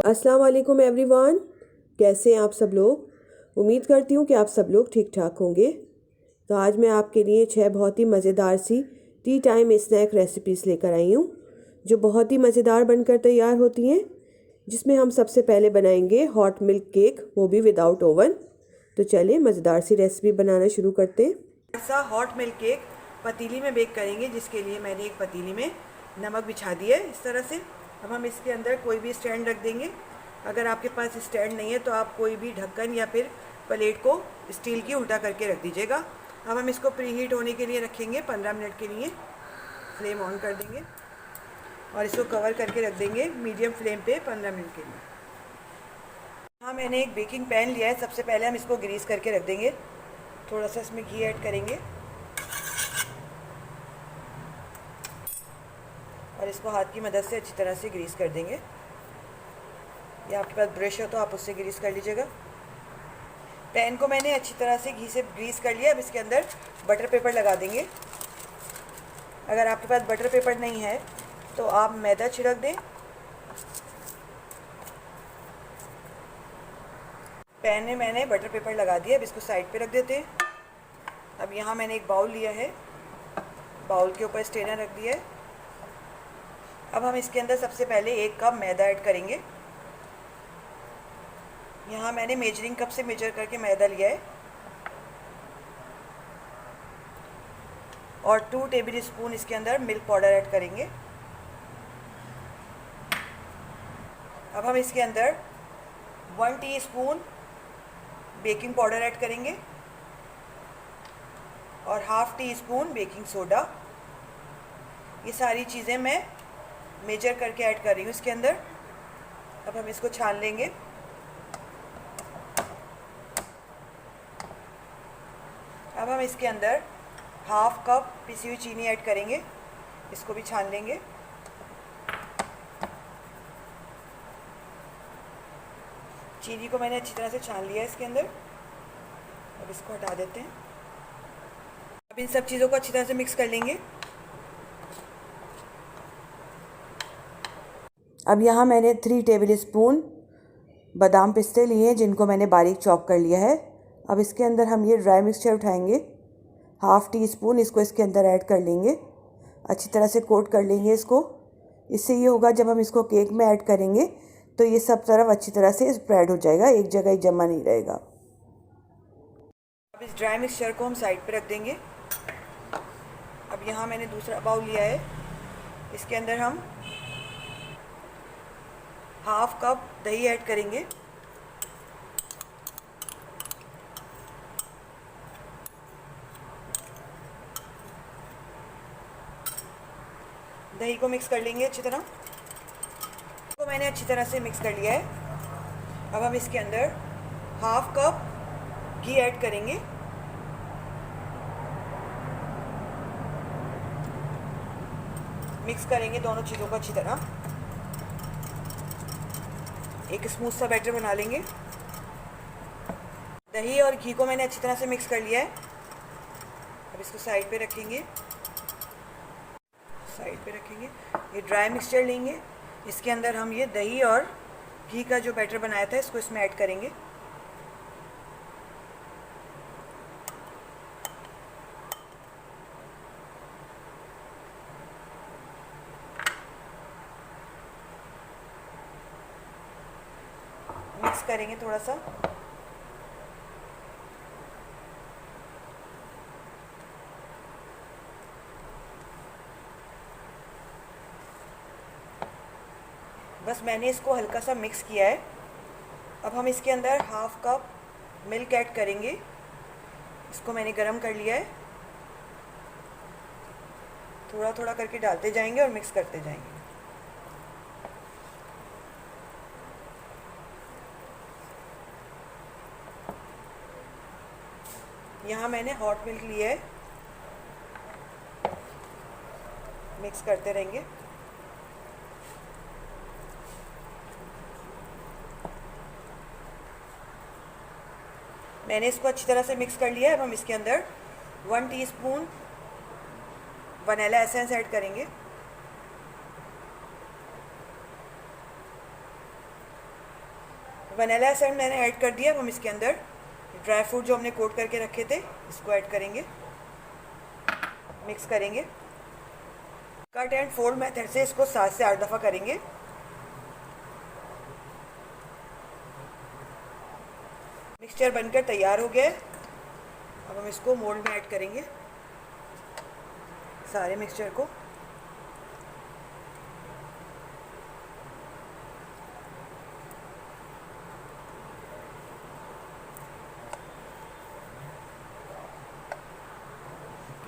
अस्सलाम वालेकुम एवरीवन। कैसे हैं आप सब लोग। उम्मीद करती हूँ कि आप सब लोग ठीक ठाक होंगे। तो आज मैं आपके लिए 6 बहुत ही मज़ेदार सी टी टाइम स्नैक रेसिपीज़ लेकर आई हूँ, जो बहुत ही मज़ेदार बनकर तैयार होती हैं। जिसमें हम सबसे पहले बनाएंगे हॉट मिल्क केक, वो भी विदाउट ओवन। तो चलिए मज़ेदार सी रेसिपी बनाना शुरू करते हैं। ऐसा हॉट मिल्क केक पतीली में बेक करेंगे, जिसके लिए मैंने एक पतीली में नमक बिछा दिया है इस तरह से। अब हम इसके अंदर कोई भी स्टैंड रख देंगे। अगर आपके पास स्टैंड नहीं है तो आप कोई भी ढक्कन या फिर प्लेट को स्टील की उल्टा करके रख दीजिएगा। अब हम इसको प्री हीट होने के लिए रखेंगे 15 मिनट के लिए। फ्लेम ऑन कर देंगे और इसको कवर करके रख देंगे मीडियम फ्लेम पे 15 मिनट के लिए। हाँ, मैंने एक बेकिंग पैन लिया है। सबसे पहले हम इसको ग्रीस करके रख देंगे। थोड़ा सा इसमें घी ऐड करेंगे और इसको हाथ की मदद से अच्छी तरह से ग्रीस कर देंगे, या आपके पास ब्रश हो तो आप उससे ग्रीस कर लीजिएगा। पैन को मैंने अच्छी तरह से घी से ग्रीस कर लिया। अब इसके अंदर बटर पेपर लगा देंगे। अगर आपके पास बटर पेपर नहीं है तो आप मैदा छिड़क दें। पैन में मैंने बटर पेपर लगा दिया। अब इसको साइड पे रख देते हैं। अब यहाँ मैंने एक बाउल लिया है, बाउल के ऊपर स्ट्रेनर रख दिया है। अब हम इसके अंदर सबसे पहले 1 कप मैदा ऐड करेंगे। यहाँ मैंने मेजरिंग कप से मेजर करके मैदा लिया है और 2 टेबल स्पून इसके अंदर मिल्क पाउडर ऐड करेंगे। अब हम इसके अंदर 1 टीस्पून बेकिंग पाउडर ऐड करेंगे और half tea spoon baking soda. ये सारी चीज़ें मैं मेजर करके ऐड कर रही हूँ इसके अंदर। अब हम इसको छान लेंगे। अब हम इसके अंदर हाफ कप पिसी हुई चीनी ऐड करेंगे। इसको भी छान लेंगे। चीनी को मैंने अच्छी तरह से छान लिया है इसके अंदर। अब इसको हटा देते हैं। अब इन सब चीज़ों को अच्छी तरह से मिक्स कर लेंगे। अब यहाँ मैंने 3 टेबल स्पून बादाम पिस्ते लिए हैं, जिनको मैंने बारीक चॉप कर लिया है। अब इसके अंदर हम ये ड्राई मिक्सचर उठाएंगे, हाफ टी स्पून इसको इसके अंदर ऐड कर लेंगे। अच्छी तरह से कोट कर लेंगे इसको। इससे ये होगा जब हम इसको केक में ऐड करेंगे तो ये सब तरफ अच्छी तरह से स्प्रेड हो जाएगा, एक जगह ही जमा नहीं रहेगा। अब इस ड्राई मिक्सचर को हम साइड पे रख देंगे। अब यहाँ मैंने दूसरा बाउल लिया है। इसके अंदर हम हाफ कप दही ऐड करेंगे। दही को मिक्स कर लेंगे अच्छी तरह। तो मैंने अच्छी तरह से मिक्स कर लिया है। अब हम इसके अंदर हाफ कप घी ऐड करेंगे। मिक्स करेंगे दोनों चीज़ों को अच्छी तरह। एक स्मूथ सा बैटर बना लेंगे। दही और घी को मैंने अच्छी तरह से मिक्स कर लिया है। अब इसको साइड पे रखेंगे। ये ड्राई मिक्सचर लेंगे। इसके अंदर हम ये दही और घी का जो बैटर बनाया था इसको इसमें ऐड करेंगे। मिक्स करेंगे थोड़ा सा। बस मैंने इसको हल्का सा मिक्स किया है। अब हम इसके अंदर हाफ कप मिल्क ऐड करेंगे। इसको मैंने गरम कर लिया है। थोड़ा थोड़ा करके डालते जाएंगे और मिक्स करते जाएंगे। यहाँ मैंने हॉट मिल्क लिया है। मिक्स करते रहेंगे। मैंने इसको अच्छी तरह से मिक्स कर लिया है। अब हम इसके अंदर 1 टीस्पून वनीला एसेंस ऐड करेंगे। वनीला एसेंस मैंने ऐड कर दिया। अब हम इसके अंदर ड्राई फ्रूट जो हमने कोट करके रखे थे इसको ऐड करेंगे, मिक्स करेंगे। कट एंड फोल्ड मेथड से इसको 7 से 8 दफ़ा करेंगे। मिक्सचर बनकर तैयार हो गया है। अब हम इसको मोल्ड में ऐड करेंगे सारे मिक्सचर को।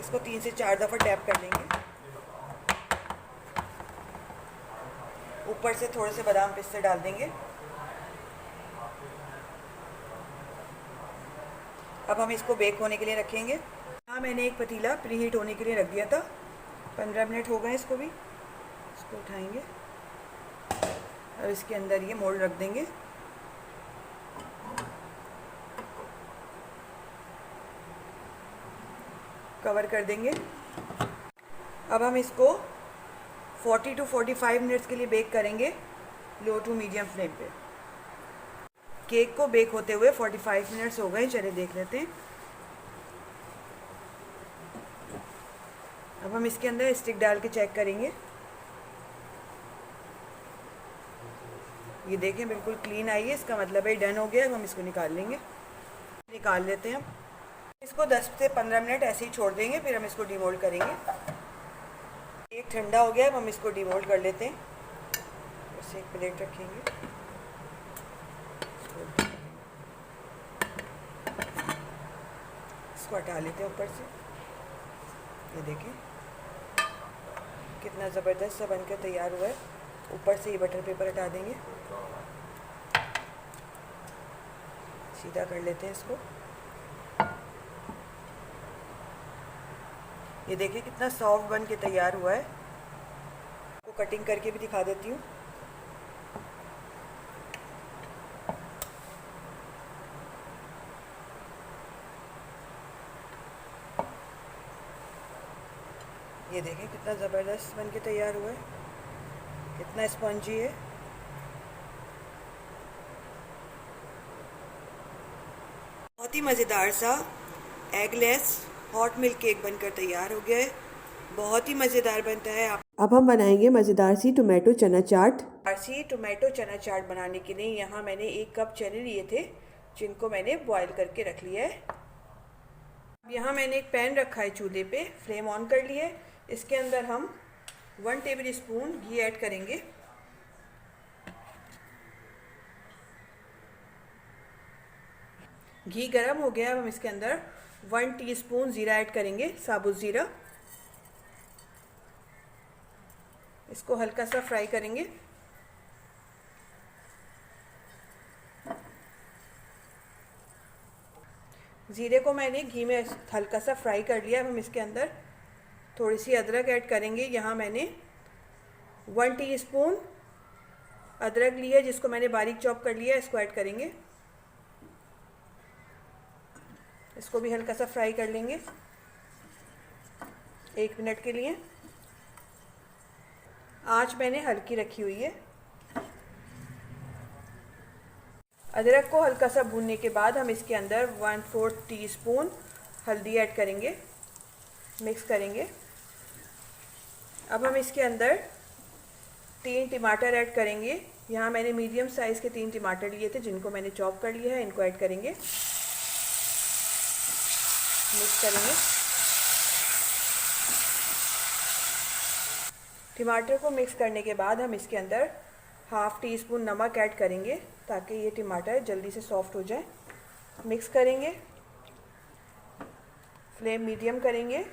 इसको 3 से 4 दफ़ा टैप कर लेंगे। ऊपर से थोड़े से बादाम पिस्ते डाल देंगे। अब हम इसको बेक होने के लिए रखेंगे। यहाँ मैंने एक पतीला प्री हीट होने के लिए रख दिया था। 15 मिनट हो गए इसको भी। इसको उठाएंगे। अब इसके अंदर ये मोल्ड रख देंगे। कवर कर देंगे। अब हम इसको 40 to 45 मिनट्स के लिए बेक करेंगे लो टू मीडियम फ्लेम पे। केक को बेक होते हुए 45 मिनट्स हो गए। चलिए देख लेते हैं। अब हम इसके अंदर स्टिक डाल के चेक करेंगे। ये देखें बिल्कुल क्लीन आई है, इसका मतलब है डन हो गया। अब हम इसको निकाल लेंगे। निकाल लेते हैं। इसको 10 से 15 मिनट ऐसे ही छोड़ देंगे, फिर हम इसको डीमोल्ड करेंगे। एक ठंडा हो गया। अब हम इसको डीमोल्ड कर लेते हैं। इसे एक प्लेट रखेंगे। इसको हटा लेते हैं ऊपर से। ये देखें कितना ज़बरदस्त सा बनकर तैयार हुआ है। ऊपर से ये बटर पेपर हटा देंगे। सीधा कर लेते हैं इसको। ये देखिए कितना सॉफ्ट बन के तैयार हुआ है। आपको कटिंग करके भी दिखा देती हूँ। ये देखें कितना ज़बरदस्त बन के तैयार हुआ है, कितना स्पंजी है। बहुत ही मज़ेदार सा एगलेस हॉट मिल्क केक बनकर तैयार हो गया है। बहुत ही मज़ेदार बनता है। अब हम बनाएंगे मज़ेदार सी टोमेटो चना चाट। टोमेटो चना चाट बनाने के लिए यहाँ मैंने 1 कप चने लिए थे, जिनको मैंने बॉईल करके रख लिया है। यहाँ मैंने एक पैन रखा है चूल्हे पे, फ्लेम ऑन कर लिया है। इसके अंदर हम 1 टेबल स्पून घी ऐड करेंगे। घी गरम हो गया। अब हम इसके अंदर 1 टीस्पून ज़ीरा ऐड करेंगे, साबुत ज़ीरा। इसको हल्का सा फ्राई करेंगे। ज़ीरे को मैंने घी में हल्का सा फ्राई कर लिया। अब हम इसके अंदर थोड़ी सी अदरक ऐड करेंगे। यहाँ मैंने 1 टीस्पून अदरक ली है, जिसको मैंने बारीक चॉप कर लिया है। इसको ऐड करेंगे। इसको भी हल्का सा फ्राई कर लेंगे 1 मिनट के लिए। आंच मैंने हल्की रखी हुई है। अदरक को हल्का सा भूनने के बाद हम इसके अंदर 1/4 टीस्पून हल्दी ऐड करेंगे, मिक्स करेंगे। अब हम इसके अंदर 3 टमाटर ऐड करेंगे। यहाँ मैंने मीडियम साइज़ के 3 टमाटर लिए थे, जिनको मैंने चॉप कर लिया है। इनको ऐड करेंगे, मिक्स करेंगे। टमाटर को मिक्स करने के बाद हम इसके अंदर 1/2 टीस्पून नमक ऐड करेंगे, ताकि ये टमाटर जल्दी से सॉफ्ट हो जाए। मिक्स करेंगे, फ्लेम मीडियम करेंगे।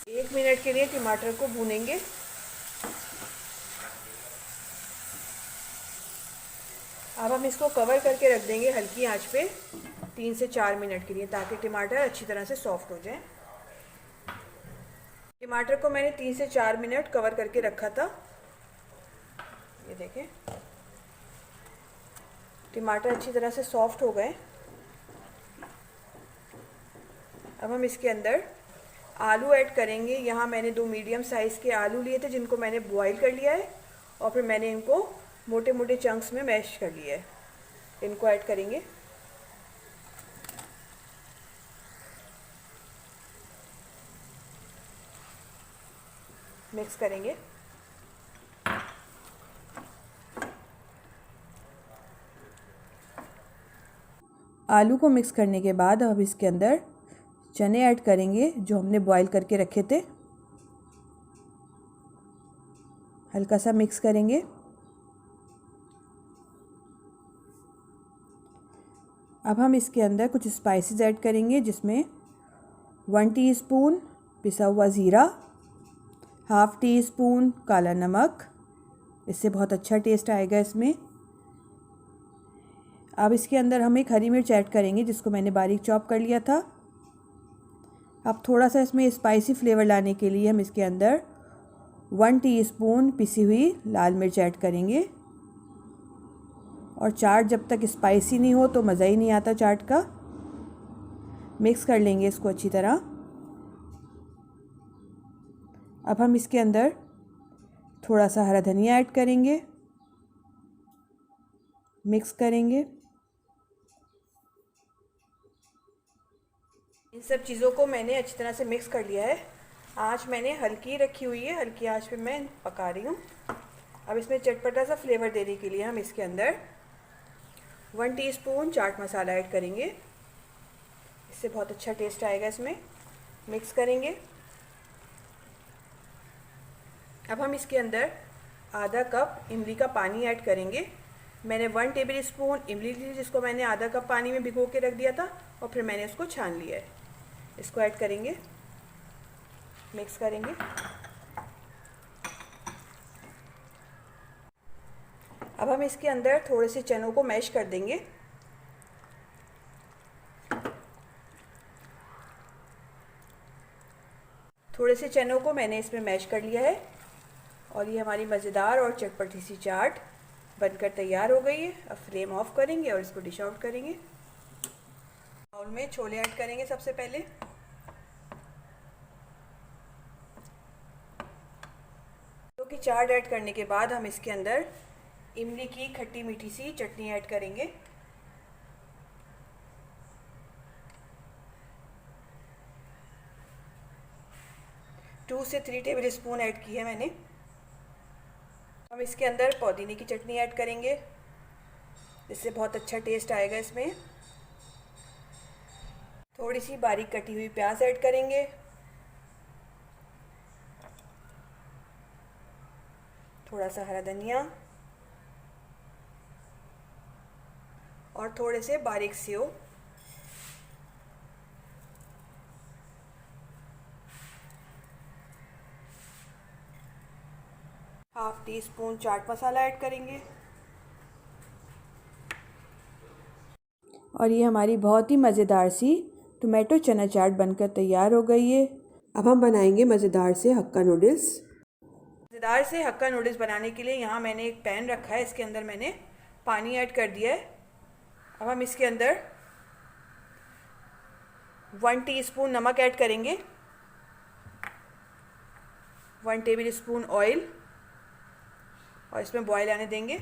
एक मिनट के लिए टमाटर को भूनेंगे। अब हम इसको कवर करके रख देंगे हल्की आंच पे 3 से 4 मिनट के लिए, ताकि टमाटर अच्छी तरह से सॉफ्ट हो जाए। टमाटर को मैंने 3 से 4 मिनट कवर करके रखा था। ये देखें टमाटर अच्छी तरह से सॉफ्ट हो गए। अब हम इसके अंदर आलू ऐड करेंगे। यहाँ मैंने 2 मीडियम साइज़ के आलू लिए थे जिनको मैंने बॉईल कर लिया है और फिर मैंने इनको मोटे मोटे चंक्स में मैश कर लिया है। इनको ऐड करेंगे। मिक्स करेंगे। आलू को मिक्स करने के बाद अब इसके अंदर चने ऐड करेंगे जो हमने बॉईल करके रखे थे। हल्का सा मिक्स करेंगे। अब हम इसके अंदर कुछ स्पाइसेस ऐड करेंगे जिसमें 1 टीस्पून पिसा हुआ ज़ीरा, हाफ़ टी स्पून काला नमक, इससे बहुत अच्छा टेस्ट आएगा इसमें। अब इसके अंदर हम एक हरी मिर्च ऐड करेंगे जिसको मैंने बारीक चॉप कर लिया था। अब थोड़ा सा इसमें स्पाइसी फ्लेवर लाने के लिए हम इसके अंदर 1 टीस्पून पिसी हुई लाल मिर्च ऐड करेंगे। और चाट जब तक स्पाइसी नहीं हो तो मज़ा ही नहीं आता चाट का। मिक्स कर लेंगे इसको अच्छी तरह। अब हम इसके अंदर थोड़ा सा हरा धनिया ऐड करेंगे। मिक्स करेंगे। इन सब चीज़ों को मैंने अच्छी तरह से मिक्स कर लिया है। आँच मैंने हल्की रखी हुई है, हल्की आँच पे मैं पका रही हूँ। अब इसमें चटपटा सा फ्लेवर देने के लिए हम इसके अंदर 1 टीस्पून चाट मसाला ऐड करेंगे। इससे बहुत अच्छा टेस्ट आएगा इसमें। मिक्स करेंगे। अब हम इसके अंदर आधा कप इमली का पानी ऐड करेंगे। मैंने 1 टेबल स्पून इमली ली जिसको मैंने आधा कप पानी में भिगो के रख दिया था और फिर मैंने उसको छान लिया है। इसको ऐड करेंगे। मिक्स करेंगे। अब हम इसके अंदर थोड़े से चनों को मैश कर देंगे। थोड़े से चनों को मैंने इसमें मैश कर लिया है और ये हमारी मज़ेदार और चटपटी सी चाट बनकर तैयार हो गई है। अब फ्लेम ऑफ करेंगे और इसको डिश आउट करेंगे। बाउल में छोले ऐड करेंगे सबसे पहले। तो की चाट ऐड करने के बाद हम इसके अंदर इमली की खट्टी मीठी सी चटनी ऐड करेंगे। टू से 3 टेबल स्पून ऐड की है मैंने। हम इसके अंदर पुदीने की चटनी ऐड करेंगे, इससे बहुत अच्छा टेस्ट आएगा इसमें। थोड़ी सी बारीक कटी हुई प्याज ऐड करेंगे। थोड़ा सा हरा धनिया और थोड़े से बारीक save. Half tea spoon chaat masala add करेंगे। और ये हमारी बहुत ही मज़ेदार सी टोमेटो चना चाट बनकर तैयार हो गई है। अब हम बनाएंगे मज़ेदार से हक्का नूडल्स। मज़ेदार से हक्का नूडल्स बनाने के लिए यहाँ मैंने एक पैन रखा है, इसके अंदर मैंने पानी ऐड कर दिया है। अब हम इसके अंदर 1 टीस्पून नमक ऐड करेंगे, 1 टेबल स्पून ऑयल और इसमें बॉयल आने देंगे।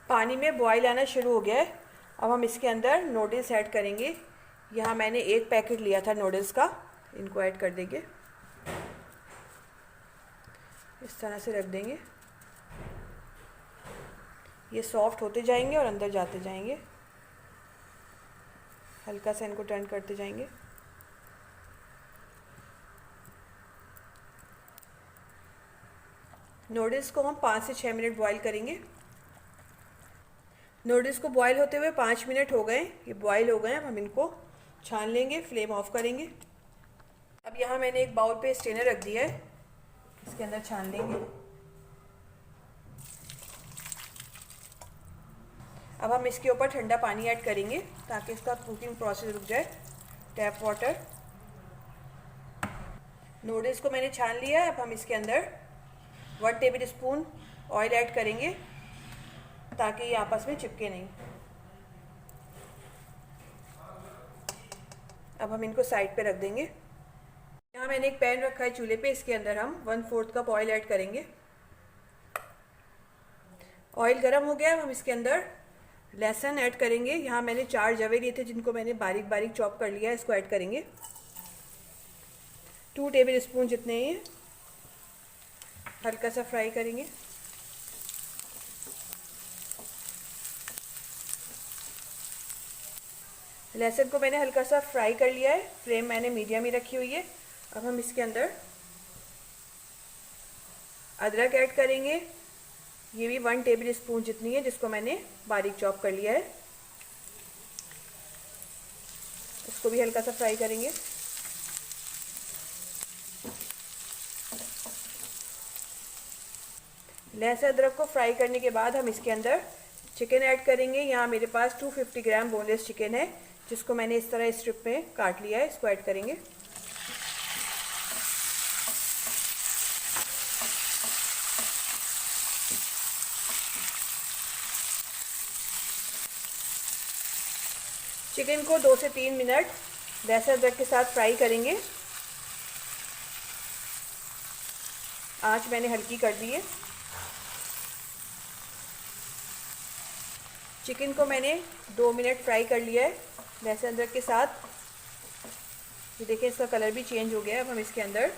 पानी में बॉयल आना शुरू हो गया है। अब हम इसके अंदर नूडल्स ऐड करेंगे। यहाँ मैंने 1 पैकेट लिया था नूडल्स का, इनको ऐड कर देंगे। इस तरह से रख देंगे। ये सॉफ्ट होते जाएंगे और अंदर जाते जाएंगे। हल्का सा इनको टर्न करते जाएंगे। नूडल्स को हम 5 से 6 मिनट बॉईल करेंगे। नूडल्स को बॉईल होते हुए 5 मिनट हो गए, ये बॉईल हो गए। अब हम इनको छान लेंगे, फ्लेम ऑफ करेंगे। अब यहाँ मैंने एक बाउल पे स्ट्रेनर रख दिया है, इसके अंदर छान लेंगे। अब हम इसके ऊपर ठंडा पानी ऐड करेंगे ताकि इसका कुकिंग प्रोसेस रुक जाए। Tap water. नूडल्स को मैंने छान लिया है। अब हम इसके अंदर 1 टेबल स्पून ऑयल ऐड करेंगे ताकि ये आपस में चिपके नहीं। अब हम इनको साइड पे रख देंगे। यहाँ मैंने एक पैन रखा है चूल्हे पे, इसके अंदर हम 1/4 कप ऑयल ऐड करेंगे। ऑयल गर्म हो गया, हम इसके अंदर लहसुन ऐड करेंगे। यहाँ मैंने 4 जवे लिए थे जिनको मैंने बारीक बारीक चॉप कर लिया है, इसको ऐड करेंगे। 2 टेबल स्पून जितने ही हल्का सा फ्राई करेंगे। लहसुन को मैंने हल्का सा फ्राई कर लिया है, फ्लेम मैंने मीडियम ही रखी हुई है। अब हम इसके अंदर अदरक ऐड करेंगे। ये भी 1 टेबल स्पून जितनी है, जिसको मैंने बारीक चॉप कर लिया है। इसको भी हल्का सा फ्राई करेंगे। लहसुन अदरक को फ्राई करने के बाद हम इसके अंदर चिकन ऐड करेंगे। यहाँ मेरे पास 250 ग्राम बोनलेस चिकन है, जिसको मैंने इस तरह स्ट्रिप में काट लिया है, इसको ऐड करेंगे। चिकन को 2 से 3 मिनट लहसुन अदरक के साथ फ्राई करेंगे। आंच मैंने हल्की कर दी है। चिकन को मैंने 2 मिनट फ्राई कर लिया है लहसुन अदरक के साथ। ये देखिए, इसका कलर भी चेंज हो गया है। अब हम इसके अंदर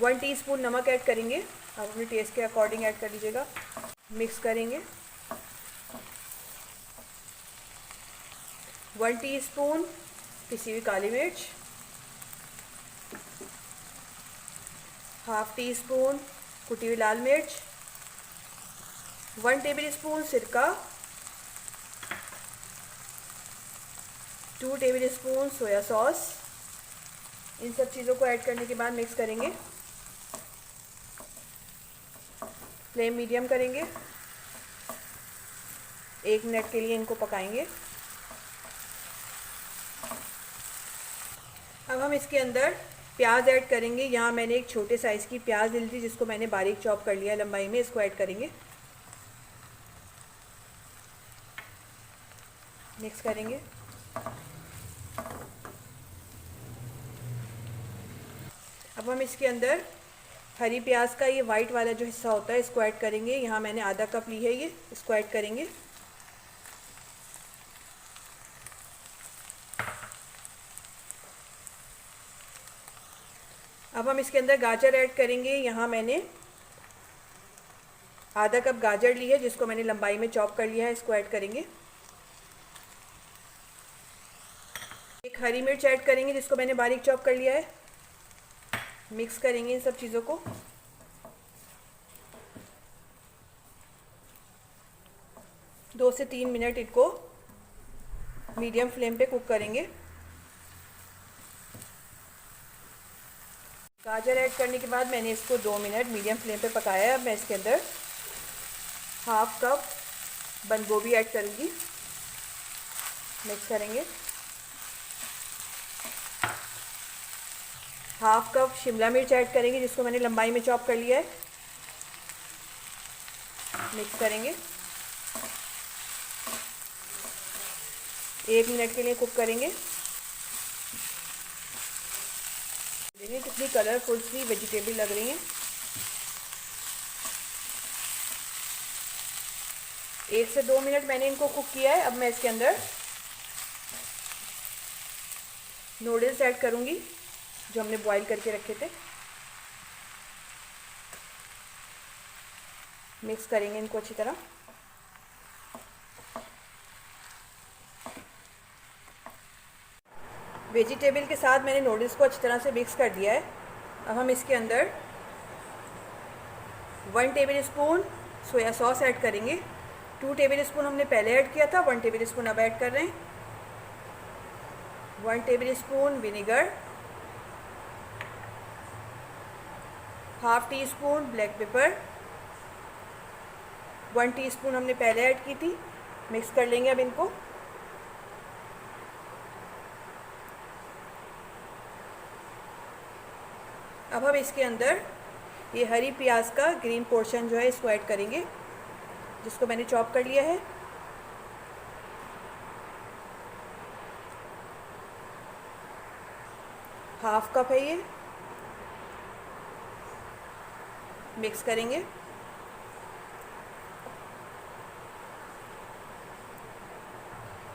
1 टीस्पून नमक ऐड करेंगे। आप अपने टेस्ट के अकॉर्डिंग ऐड कर लीजिएगा। मिक्स करेंगे। 1 टीस्पून पिसी हुई काली मिर्च, 1/2 टीस्पून कुटी हुई लाल मिर्च, 1 टेबल स्पून सिरका, 2 टेबल स्पून सोया सॉस। इन सब चीज़ों को ऐड करने के बाद मिक्स करेंगे। फ्लेम मीडियम करेंगे। 1 मिनट के लिए इनको पकाएंगे। अब हम इसके अंदर प्याज ऐड करेंगे। यहाँ मैंने एक छोटे साइज़ की प्याज ली थी, जिसको मैंने बारीक चॉप कर लिया है लंबाई में, इसको ऐड करेंगे। मिक्स करेंगे। अब हम इसके अंदर हरी प्याज का ये वाइट वाला जो हिस्सा होता है, इसको ऐड करेंगे। यहाँ मैंने आधा कप ली है ये, इसको ऐड करेंगे। अब हम इसके अंदर गाजर ऐड करेंगे। यहाँ मैंने आधा कप गाजर ली है, जिसको मैंने लंबाई में चॉप कर लिया है, इसको ऐड करेंगे। एक हरी मिर्च ऐड करेंगे, जिसको मैंने बारीक चॉप कर लिया है। मिक्स करेंगे इन सब चीज़ों को। दो से 3 मिनट इनको मीडियम फ्लेम पे कुक करेंगे। गाजर ऐड करने के बाद मैंने इसको 2 मिनट मीडियम फ्लेम पे पकाया है। अब मैं इसके अंदर 1/2 कप बंद गोभी ऐड करूँगी। मिक्स करेंगे। 1/2 कप शिमला मिर्च ऐड करेंगे, जिसको मैंने लंबाई में चॉप कर लिया है। मिक्स करेंगे। 1 मिनट के लिए कुक करेंगे। देखिए कितनी कलरफुल सी वेजिटेबल लग रही हैं। 1 से 2 मिनट मैंने इनको कुक किया है। अब मैं इसके अंदर नूडल्स ऐड करूँगी, जो हमने बॉईल करके रखे थे। मिक्स करेंगे इनको अच्छी तरह। वेजिटेबल के साथ मैंने नूडल्स को अच्छी तरह से मिक्स कर दिया है। अब हम इसके अंदर 1 table spoon soya sauce add करेंगे। 2 टेबल स्पून हमने पहले ऐड किया था, 1 टेबल स्पून अब ऐड कर रहे हैं। 1 table spoon vinegar, 1/2 teaspoon black pepper, 1 teaspoon हमने पहले ऐड की थी। मिक्स कर लेंगे अब इनको। अब हम इसके अंदर ये हरी प्याज का ग्रीन पोर्शन जो है, इसको ऐड करेंगे, जिसको मैंने चॉप कर लिया है। हाफ कप है ये। मिक्स करेंगे।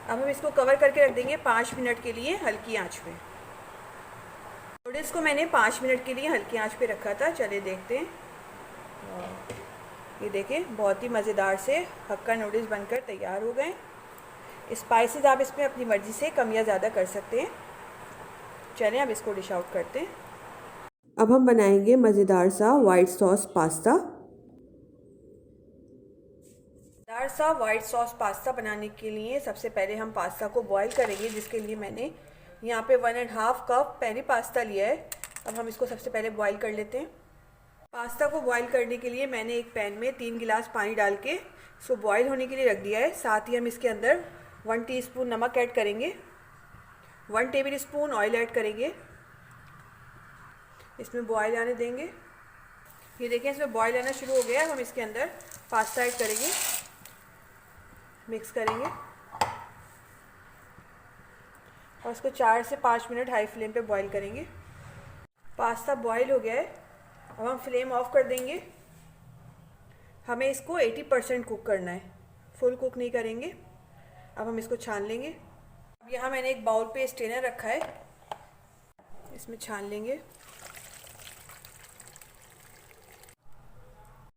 अब हम इसको कवर करके रख देंगे 5 मिनट के लिए हल्की आंच पे। नूडल्स को मैंने 5 मिनट के लिए हल्की आंच पे रखा था। चलिए देखते हैं। ये देखें, बहुत ही मज़ेदार से हक्का नूडल्स बनकर तैयार हो गए। स्पाइसेस आप इसमें अपनी मर्ज़ी से कम या ज़्यादा कर सकते हैं। चलें अब इसको डिश आउट करते हैं। अब हम बनाएंगे मज़ेदार सा वाइट सॉस पास्ता। मज़ेदार सा वाइट सॉस पास्ता बनाने के लिए सबसे पहले हम पास्ता को बॉईल करेंगे, जिसके लिए मैंने यहाँ पे 1.5 कप पेरी पास्ता लिया है। अब हम इसको सबसे पहले बॉईल कर लेते हैं। पास्ता को बॉईल करने के लिए मैंने एक पैन में 3 गिलास पानी डाल के इसको बॉईल होने के लिए रख दिया है। साथ ही हम इसके अंदर 1 टीस्पून नमक ऐड करेंगे, 1 टेबल स्पून ऑयल ऐड करेंगे। इसमें बॉईल आने देंगे। ये देखें, इसमें बॉईल आना शुरू हो गया है। हम इसके अंदर पास्ता ऐड करेंगे, मिक्स करेंगे और इसको 4 से 5 मिनट हाई फ्लेम पे बॉईल करेंगे। पास्ता बॉईल हो गया है। अब हम फ्लेम ऑफ कर देंगे। हमें इसको 80% कुक करना है, फुल कुक नहीं करेंगे। अब हम इसको छान लेंगे। अब यहाँ मैंने एक बाउल पे स्ट्रेनर रखा है, इसमें छान लेंगे।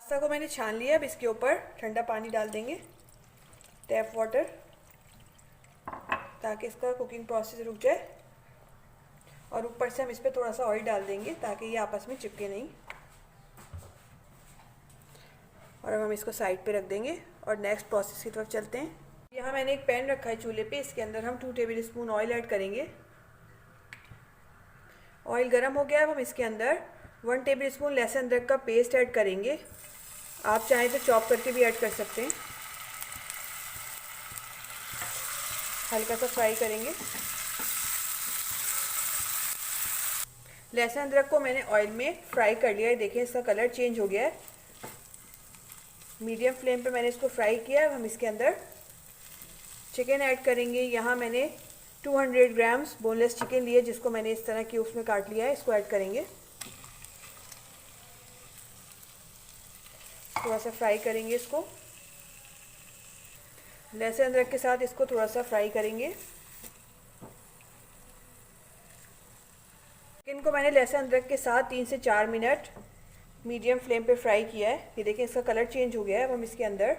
पास्ता को मैंने छान लिया। अब इसके ऊपर ठंडा पानी डाल देंगे, टैप वाटर, ताकि इसका कुकिंग प्रोसेस रुक जाए। और ऊपर से हम इस पर थोड़ा सा ऑयल डाल देंगे ताकि ये आपस में चिपके नहीं। और अब हम इसको साइड पे रख देंगे और नेक्स्ट प्रोसेस की तरफ चलते हैं। यहाँ मैंने एक पैन रखा है चूल्हे पे। इसके अंदर हम 2 टेबल स्पून ऑयल ऐड करेंगे। ऑयल गर्म हो गया। अब हम इसके अंदर 1 टेबल स्पून लहसुन अदरक का पेस्ट ऐड करेंगे। आप चाहें तो चॉप करके भी ऐड कर सकते हैं। हल्का सा फ्राई करेंगे। लहसुन अदरक को मैंने ऑयल में फ्राई कर लिया है। देखें, इसका कलर चेंज हो गया है। मीडियम फ्लेम पे मैंने इसको फ्राई किया है। अब हम इसके अंदर चिकन ऐड करेंगे। यहाँ मैंने 200 ग्राम्स बोनलेस चिकन लिए, जिसको मैंने इस तरह क्यूब्स में काट लिया है। इसको ऐड करेंगे, थोड़ा सा फ्राई करेंगे इसको। लहसुन अदरक के साथ इसको थोड़ा सा फ्राई करेंगे। चिकन को मैंने लहसुन अदरक के साथ 3 से 4 मिनट मीडियम फ्लेम पे फ्राई किया है। ये देखें, इसका कलर चेंज हो गया है। अब हम इसके अंदर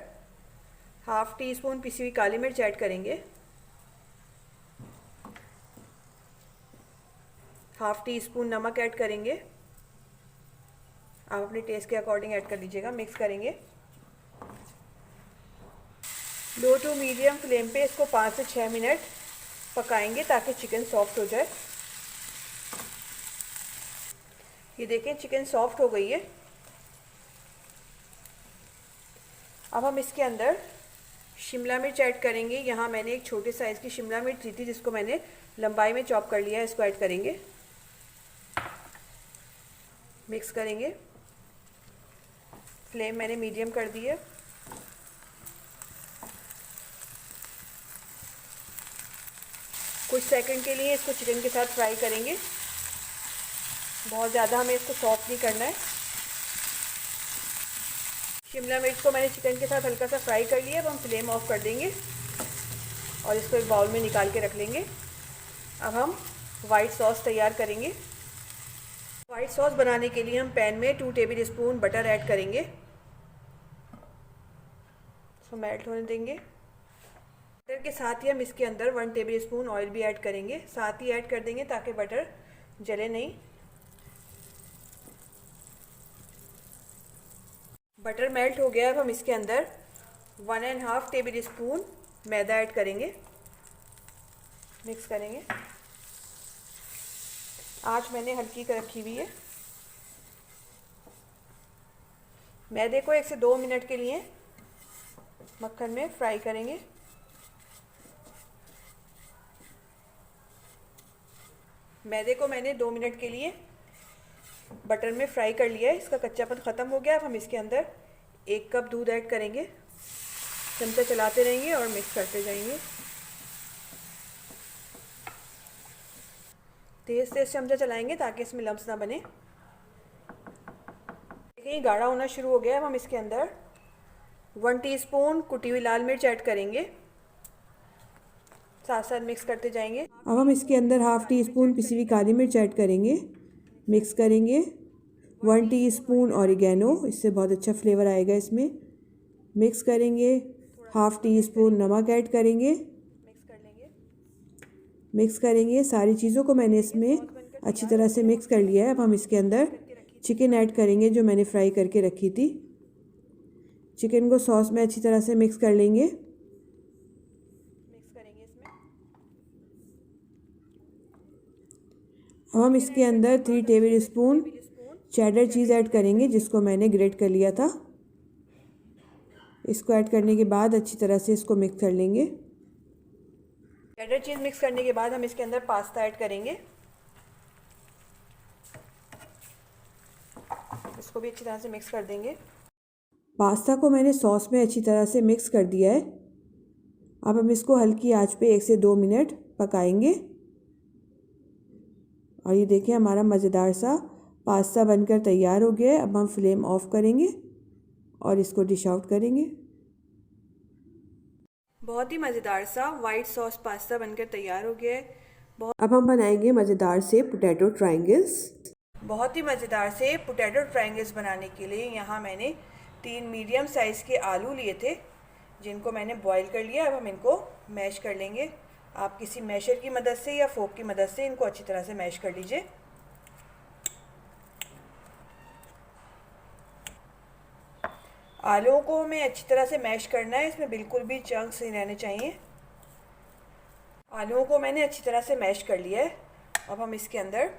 हाफ टी स्पून पिसी हुई काली मिर्च ऐड करेंगे, हाफ टी स्पून नमक ऐड करेंगे। आप अपने टेस्ट के अकॉर्डिंग ऐड कर लीजिएगा। मिक्स करेंगे। लो टू मीडियम फ्लेम पे इसको 5 से 6 मिनट पकाएंगे ताकि चिकन सॉफ्ट हो जाए। ये देखें, चिकन सॉफ्ट हो गई है। अब हम इसके अंदर शिमला मिर्च ऐड करेंगे। यहाँ मैंने एक छोटे साइज़ की शिमला मिर्च ली थी, जिसको मैंने लंबाई में चॉप कर लिया है। इसको ऐड करेंगे, मिक्स करेंगे। फ्लेम मैंने मीडियम कर दी है। कुछ सेकंड के लिए इसको चिकन के साथ फ्राई करेंगे। बहुत ज़्यादा हमें इसको सॉफ्ट नहीं करना है। शिमला मिर्च को मैंने चिकन के साथ हल्का सा फ्राई कर लिया। अब हम फ्लेम ऑफ कर देंगे और इसको एक बाउल में निकाल के रख लेंगे। अब हम वाइट सॉस तैयार करेंगे। वाइट सॉस बनाने के लिए हम पैन में 2 टेबल स्पून बटर ऐड करेंगे। इसको मेल्ट होने देंगे। बटर के साथ ही हम इसके अंदर 1 टेबल स्पून ऑयल भी ऐड करेंगे। साथ ही ऐड कर देंगे ताकि बटर जले नहीं। बटर मेल्ट हो गया। अब हम इसके अंदर 1.5 टेबल स्पून मैदा ऐड करेंगे, मिक्स करेंगे। आँच मैंने हल्की कर रखी हुई है। मैदे को 1 से 2 मिनट के लिए मक्खन में फ्राई करेंगे। मैदे को मैंने 2 मिनट के लिए बटर में फ्राई कर लिया है। इसका कच्चापन ख़त्म हो गया। अब हम इसके अंदर 1 कप दूध ऐड करेंगे। चमचा चलाते रहेंगे और मिक्स करते जाएंगे। तेज़ तेज़ चमचा चलाएंगे ताकि इसमें लम्स ना बने। देखिए गाढ़ा होना शुरू हो गया। अब हम इसके अंदर 1 टीस्पून कुटी हुई लाल मिर्च ऐड करेंगे, साथ साथ मिक्स करते जाएंगे। अब हम इसके अंदर ½ टीस्पून पिसी हुई काली मिर्च ऐड करेंगे, मिक्स करेंगे। 1 टीस्पून ऑरिगेनो, इससे बहुत अच्छा फ्लेवर आएगा इसमें। मिक्स करेंगे। ½ टीस्पून नमक ऐड करेंगे, मिक्स करेंगे। सारी चीज़ों को मैंने इसमें अच्छी तरह से मिक्स कर लिया है। अब हम इसके अंदर चिकन ऐड करेंगे जो मैंने फ्राई करके रखी थी। चिकन को सॉस में अच्छी तरह से मिक्स कर लेंगे। अब हम इसके अंदर 3 टेबल स्पून चेडर चीज़ ऐड करेंगे जिसको मैंने ग्रेट कर लिया था। इसको ऐड करने के बाद अच्छी तरह से इसको मिक्स कर लेंगे। चेडर चीज़ मिक्स करने के बाद हम इसके अंदर पास्ता ऐड करेंगे। इसको भी अच्छी तरह से मिक्स कर देंगे। पास्ता को मैंने सॉस में अच्छी तरह से मिक्स कर दिया है। अब हम इसको हल्की आंच पे 1 से 2 मिनट पकाएंगे। और ये देखिए हमारा मज़ेदार सा पास्ता बनकर तैयार हो गया है। अब हम फ्लेम ऑफ करेंगे और इसको डिश आउट करेंगे। बहुत ही मज़ेदार सा वाइट सॉस पास्ता बनकर तैयार हो गया है। अब हम बनाएंगे मज़ेदार से पोटैटो ट्रायंगल्स। बहुत ही मज़ेदार से पोटैटो ट्रायंगल्स बनाने के लिए यहाँ मैंने 3 मीडियम साइज़ के आलू लिए थे जिनको मैंने बॉईल कर लिया। अब हम इनको मैश कर लेंगे। आप किसी मैशर की मदद से या फोक की मदद से इनको अच्छी तरह से मैश कर लीजिए। आलूओं को हमें अच्छी तरह से मैश करना है, इसमें बिल्कुल भी चंक्स नहीं रहने चाहिए। आलूओं को मैंने अच्छी तरह से मैश कर लिया है। अब हम इसके अंदर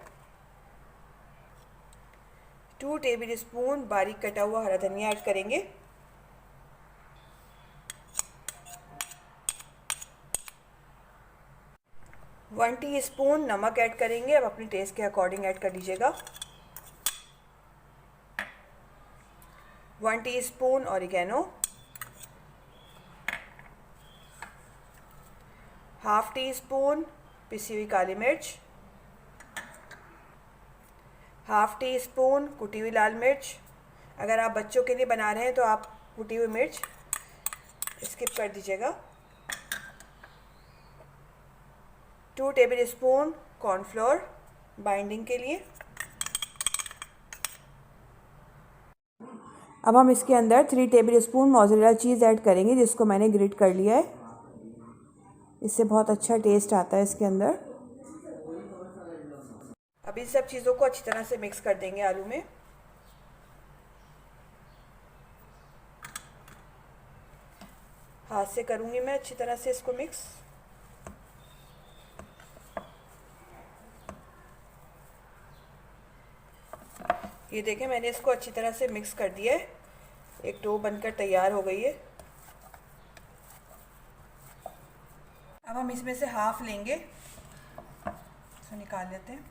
2 टेबल स्पून बारीक कटा हुआ हरा धनिया ऐड करेंगे। वन टीस्पून नमक ऐड करेंगे। अब अपने टेस्ट के अकॉर्डिंग ऐड कर लीजिएगा। 1 टीस्पून ऑरिगेनो, ½ टीस्पून पिसी हुई काली मिर्च, ½ टीस्पून कुटी हुई लाल मिर्च। अगर आप बच्चों के लिए बना रहे हैं तो आप कुटी हुई मिर्च स्किप कर दीजिएगा। 2 टेबल स्पून कॉर्नफ्लोर बाइंडिंग के लिए। अब हम इसके अंदर 3 table spoon mozzarella cheese add करेंगे जिसको मैंने ग्रेट कर लिया है। इससे बहुत अच्छा टेस्ट आता है इसके अंदर। अब इन सब चीज़ों को अच्छी तरह से मिक्स कर देंगे आलू में। हाथ से करूँगी मैं अच्छी तरह से इसको मिक्स। ये देखें मैंने इसको अच्छी तरह से मिक्स कर दिया है। एक डो बनकर तैयार हो गई है। अब हम इसमें से हाफ लेंगे, इसको निकाल लेते हैं।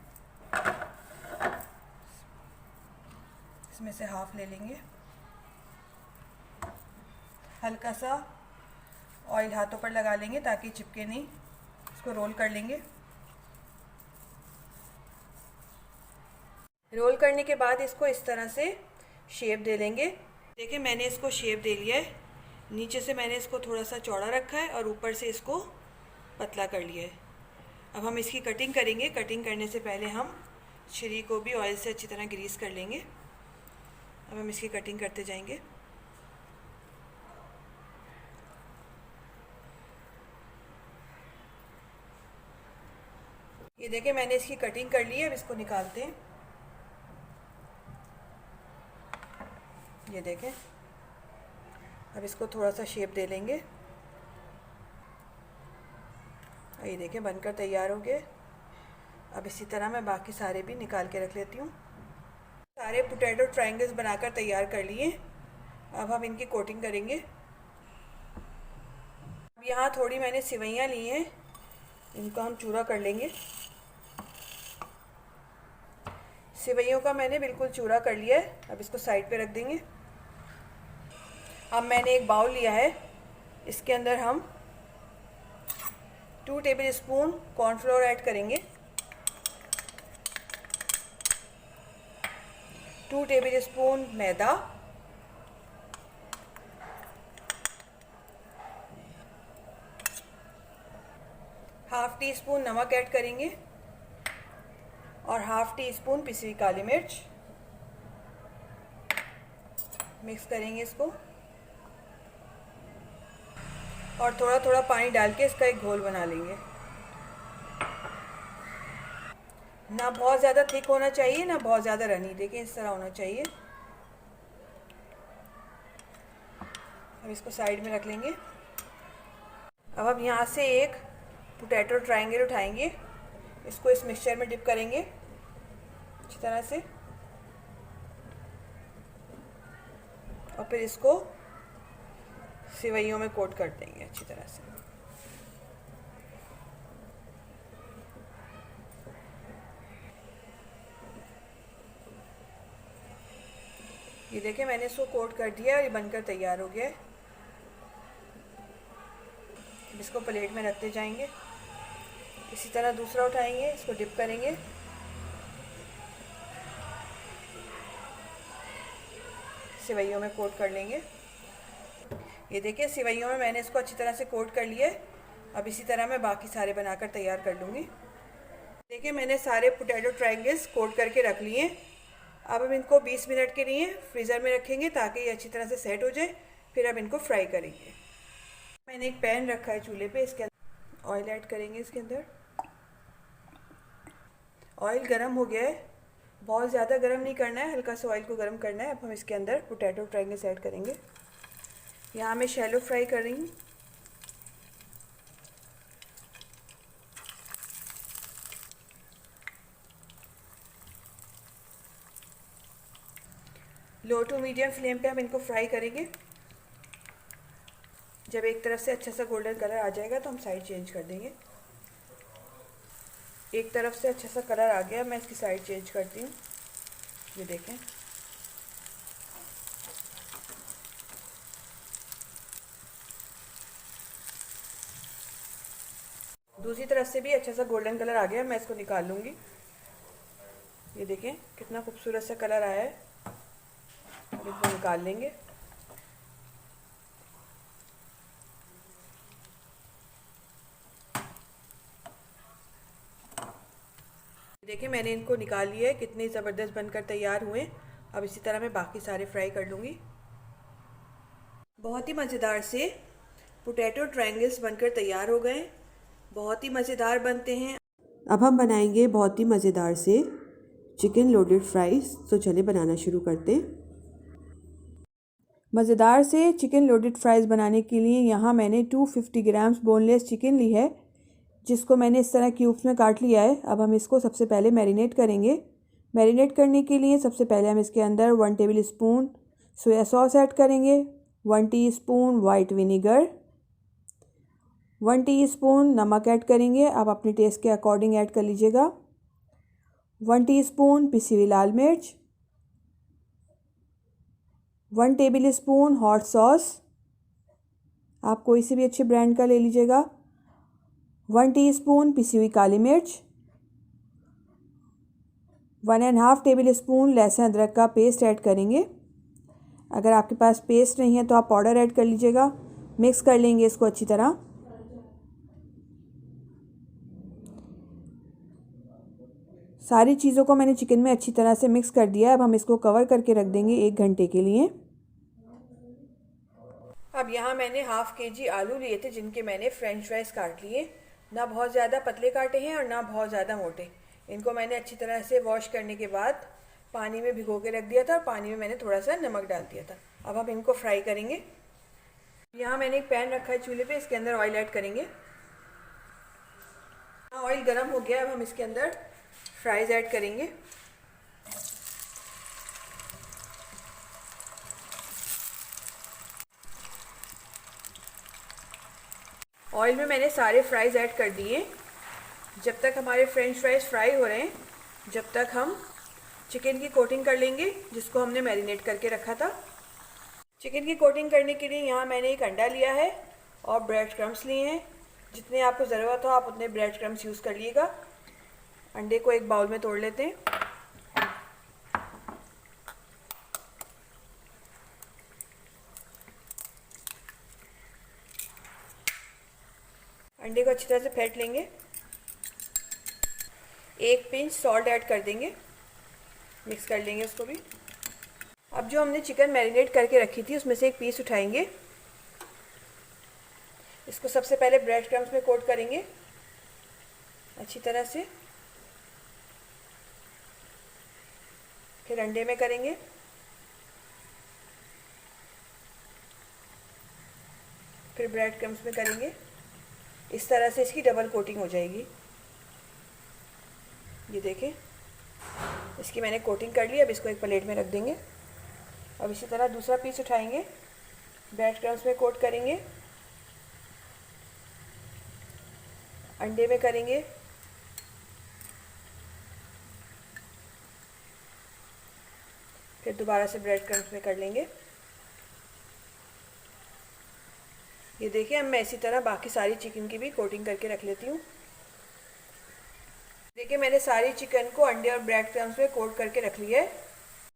इसमें से हाफ ले लेंगे। हल्का सा ऑयल हाथों पर लगा लेंगे ताकि चिपके नहीं। इसको रोल कर लेंगे। रोल करने के बाद इसको इस तरह से शेप दे लेंगे। देखिए मैंने इसको शेप दे लिया है। नीचे से मैंने इसको थोड़ा सा चौड़ा रखा है और ऊपर से इसको पतला कर लिया है। अब हम इसकी कटिंग करेंगे। कटिंग करने से पहले हम छुरी को भी ऑयल से अच्छी तरह ग्रीस कर लेंगे। अब हम इसकी कटिंग करते जाएंगे। ये देखिए मैंने इसकी कटिंग कर ली है। अब इसको निकालते हैं। ये देखें अब इसको थोड़ा सा शेप दे लेंगे। ये देखें बनकर तैयार हो गए। अब इसी तरह मैं बाकी सारे भी निकाल के रख लेती हूँ। सारे पोटैटो ट्रायंगल्स बनाकर तैयार कर लिए। अब हम इनकी कोटिंग करेंगे। अब यहाँ थोड़ी मैंने सिवैयाँ ली हैं, इनको हम चूरा कर लेंगे। सिवैयों का मैंने बिल्कुल चूरा कर लिया है। अब इसको साइड पे रख देंगे। अब मैंने एक बाउल लिया है, इसके अंदर हम 2 टेबल स्पून कॉर्नफ्लोर ऐड करेंगे। 2 टेबल स्पून मैदा, हाफ टी स्पून नमक ऐड करेंगे और हाफ टी स्पून पिसी हुई काली मिर्च। मिक्स करेंगे इसको और थोड़ा थोड़ा पानी डाल के इसका एक घोल बना लेंगे। ना बहुत ज़्यादा थिक होना चाहिए ना बहुत ज़्यादा रनी, देखिए इस तरह होना चाहिए। अब इसको साइड में रख लेंगे। अब हम यहाँ से एक पोटैटो ट्रायंगल उठाएंगे, इसको इस मिक्सचर में डिप करेंगे अच्छी तरह से और फिर इसको सेवइयों में कोट कर देंगे अच्छी तरह से। ये देखिए मैंने इसको कोट कर दिया और ये बनकर तैयार हो गया है। इसको प्लेट में रखते जाएंगे। इसी तरह दूसरा उठाएंगे, इसको डिप करेंगे, सेवइयों में कोट कर लेंगे। ये देखिए सेवइयों में मैंने इसको अच्छी तरह से कोट कर लिया है। अब इसी तरह मैं बाकी सारे बनाकर तैयार कर लूँगी। देखिए मैंने सारे पोटैटो ट्रायंगल्स कोट करके रख लिए। अब हम इनको 20 मिनट के लिए फ्रीज़र में रखेंगे ताकि ये अच्छी तरह से सेट हो जाए। फिर अब इनको फ्राई करेंगे। मैंने एक पैन रखा है चूल्हे पे, इसके अंदर ऑयल ऐड करेंगे। इसके अंदर ऑयल गरम हो गया है, बहुत ज़्यादा गरम नहीं करना है, हल्का सा ऑयल को गरम करना है। अब हम इसके अंदर पोटैटो ट्रायंगल्स ऐड करेंगे। यहाँ मैं शैलो फ्राई कर रही हूँ। लो टू मीडियम फ्लेम पे हम इनको फ्राई करेंगे। जब एक तरफ से अच्छा सा गोल्डन कलर आ जाएगा तो हम साइड चेंज कर देंगे। एक तरफ से अच्छा सा कलर आ गया, मैं इसकी साइड चेंज करती हूँ। ये देखें दूसरी तरफ से भी अच्छा सा गोल्डन कलर आ गया, मैं इसको निकाल लूँगी। ये देखें कितना खूबसूरत सा कलर आया है। अब इसको निकाल लेंगे। देखिए मैंने इनको निकाल लिया है, कितने ज़बरदस्त बनकर तैयार हुए। अब इसी तरह मैं बाकी सारे फ्राई कर लूँगी। बहुत ही मज़ेदार से पोटैटो ट्रायंगल्स बनकर तैयार हो गए। बहुत ही मज़ेदार बनते हैं। अब हम बनाएंगे बहुत ही मज़ेदार से चिकन लोडेड फ्राइज़। तो चलिए बनाना शुरू करते हैं। मज़ेदार से चिकन लोडेड फ्राइज़ बनाने के लिए यहाँ मैंने 250 ग्राम्स बोनलेस चिकन ली है, जिसको मैंने इस तरह क्यूब्स में काट लिया है। अब हम इसको सबसे पहले मैरिनेट करेंगे। मैरिनेट करने के लिए सबसे पहले हम इसके अंदर 1 table spoon soya sauce add करेंगे, 1 टीस्पून वाइट विनीगर, 1 टीस्पून नमक ऐड करेंगे। आप अपने टेस्ट के अकॉर्डिंग ऐड कर लीजिएगा। 1 टीस्पून पिसी हुई लाल मिर्च, 1 टेबल स्पून हॉट सॉस, आप कोई से भी अच्छे ब्रांड का ले लीजिएगा, 1 टीस्पून पिसी हुई काली मिर्च, 1.5 टेबल स्पून लहसुन अदरक का पेस्ट ऐड करेंगे। अगर आपके पास पेस्ट नहीं है तो आप पाउडर ऐड कर लीजिएगा। मिक्स कर लेंगे इसको अच्छी तरह। सारी चीज़ों को मैंने चिकन में अच्छी तरह से मिक्स कर दिया है। अब हम इसको कवर करके रख देंगे 1 घंटे के लिए। अब यहाँ मैंने हाफ केजी आलू लिए थे, जिनके मैंने फ्रेंच फ्राइज काट लिए। ना बहुत ज़्यादा पतले काटे हैं और ना बहुत ज़्यादा मोटे। इनको मैंने अच्छी तरह से वॉश करने के बाद पानी में भिगो के रख दिया था और पानी में मैंने थोड़ा सा नमक डाल दिया था। अब हम इनको फ्राई करेंगे। यहाँ मैंने एक पैन रखा है चूल्हे पे, इसके अंदर ऑयल ऐड करेंगे। ऑयल गर्म हो गया, अब हम इसके अंदर फ्राइज़ ऐड करेंगे। ऑयल में मैंने सारे फ्राइज़ ऐड कर दिए। जब तक हमारे फ्रेंच फ्राइज़ फ्राई हो रहे हैं, जब तक हम चिकन की कोटिंग कर लेंगे, जिसको हमने मैरिनेट करके रखा था। चिकन की कोटिंग करने के लिए यहाँ मैंने एक अंडा लिया है और ब्रेड क्रम्स लिए हैं। जितने आपको ज़रूरत हो आप उतने ब्रेड क्रम्स यूज़ कर लीजिएगा। अंडे को एक बाउल में तोड़ लेते हैं। अंडे को अच्छी तरह से फेंट लेंगे। 1 पिंच सॉल्ट ऐड कर देंगे, मिक्स कर लेंगे उसको भी। अब जो हमने चिकन मैरिनेट करके रखी थी उसमें से एक पीस उठाएंगे। इसको सबसे पहले ब्रेड क्रम्स में कोट करेंगे अच्छी तरह से, फिर अंडे में करेंगे, फिर ब्रेड क्रम्स में करेंगे। इस तरह से इसकी डबल कोटिंग हो जाएगी। ये देखें, इसकी मैंने कोटिंग कर ली। अब इसको एक प्लेट में रख देंगे। अब इसी तरह दूसरा पीस उठाएंगे, ब्रेड क्रम्स में कोट करेंगे, अंडे में करेंगे, फिर दोबारा से ब्रेड क्रम्स में कर लेंगे। ये देखिए, अब मैं इसी तरह बाकी सारी चिकन की भी कोटिंग करके रख लेती हूँ। देखिए, मैंने सारी चिकन को अंडे और ब्रेड क्रम्स में कोट करके रख लिया है।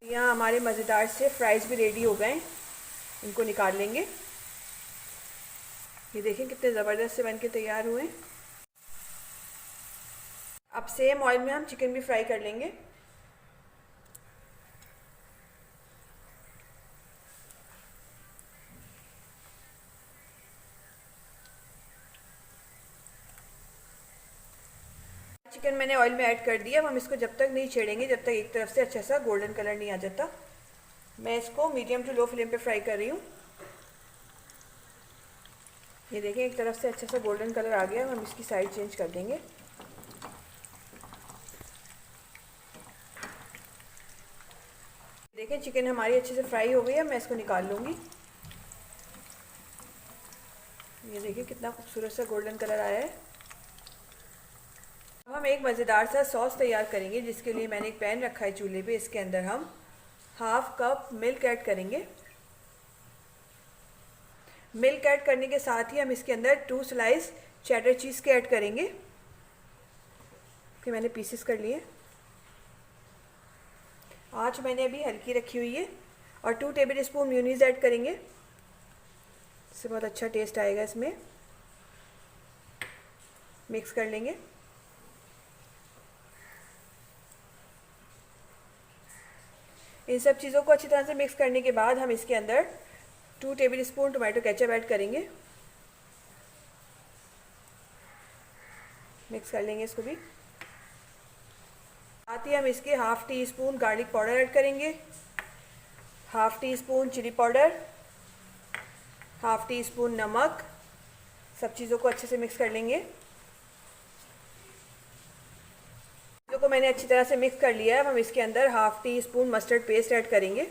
यहाँ हमारे मज़ेदार से फ्राइज़ भी रेडी हो गए। इनको निकाल लेंगे। ये देखें कितने ज़बरदस्त से बनके तैयार हुए। अब सेम ऑयल में हम चिकन भी फ्राई कर लेंगे। चिकन मैंने ऑयल में ऐड कर दिया। अब हम इसको जब तक नहीं छेड़ेंगे जब तक एक तरफ से अच्छा सा गोल्डन कलर नहीं आ जाता। मैं इसको मीडियम टू लो फ्लेम पे फ्राई कर रही हूँ। ये देखें, एक तरफ से अच्छा सा गोल्डन कलर आ गया। हम इसकी साइड चेंज कर देंगे। देखें, चिकन हमारी अच्छे से फ्राई हो गई है। मैं इसको निकाल लूँगी। ये देखिए कितना खूबसूरत सा गोल्डन कलर आया है। अब हम एक मज़ेदार सा सॉस तैयार करेंगे, जिसके लिए मैंने एक पैन रखा है चूल्हे पे। इसके अंदर हम 1/2 कप मिल्क ऐड करेंगे। मिल्क ऐड करने के साथ ही हम इसके अंदर 2 स्लाइस चेडर चीज़ के ऐड करेंगे, कि मैंने पीसेस कर लिए। आँच मैंने अभी हल्की रखी हुई है। और 2 टेबल स्पून मेयोनीज़ ऐड करेंगे। इससे बहुत अच्छा टेस्ट आएगा इसमें। मिक्स कर लेंगे। इन सब चीज़ों को अच्छी तरह से मिक्स करने के बाद हम इसके अंदर 2 tablespoon tomato ketchup add करेंगे। मिक्स कर लेंगे इसको भी। साथ ही हम इसके 1/2 teaspoon garlic powder add करेंगे, 1/2 teaspoon chilli powder, 1/2 teaspoon नमक। सब चीज़ों को अच्छे से मिक्स कर लेंगे। को मैंने अच्छी तरह से मिक्स कर लिया है। अब हम इसके अंदर 1/2 tea spoon mustard paste add करेंगे।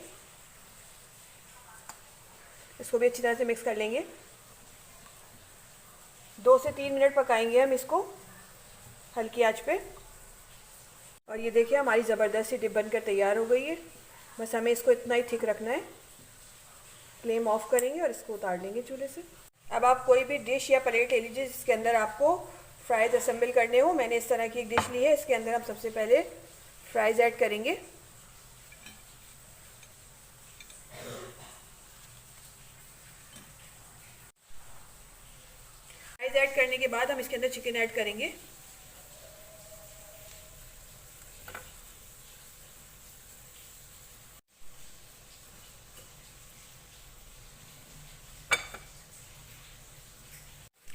इसको भी अच्छी तरह से मिक्स कर लेंगे। 2 से 3 मिनट पकाएंगे हम इसको हल्की आंच पे। और ये देखिए, हमारी ज़बरदस्त सी डिप बनकर तैयार हो गई है। बस हमें इसको इतना ही थिक रखना है। फ्लेम ऑफ करेंगे और इसको उतार लेंगे चूल्हे से। अब आप कोई भी डिश या प्लेट ले लीजिए जिसके अंदर आपको फ्राइज़ असेंबल करने हो। मैंने इस तरह की एक डिश ली है। इसके अंदर हम सबसे पहले फ्राइज़ ऐड करेंगे। फ्राइज़ ऐड करने के बाद हम इसके अंदर चिकन ऐड करेंगे।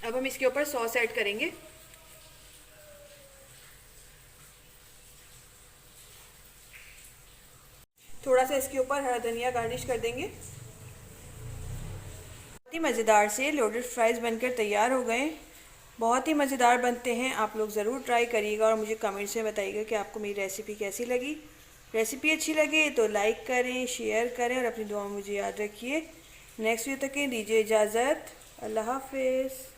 अब हम इसके ऊपर सॉस ऐड करेंगे। थोड़ा सा इसके ऊपर हरा धनिया गार्निश कर देंगे। बहुत ही मज़ेदार से लोडेड फ्राइज़ बनकर तैयार हो गए। बहुत ही मज़ेदार बनते हैं। आप लोग ज़रूर ट्राई करिएगा और मुझे कमेंट्स में बताइएगा कि आपको मेरी रेसिपी कैसी लगी। रेसिपी अच्छी लगे तो लाइक करें, शेयर करें और अपनी दुआ में मुझे याद रखिए। नेक्स्ट वीडियो तक दीजिए इजाज़त। अल्लाह हाफिज़।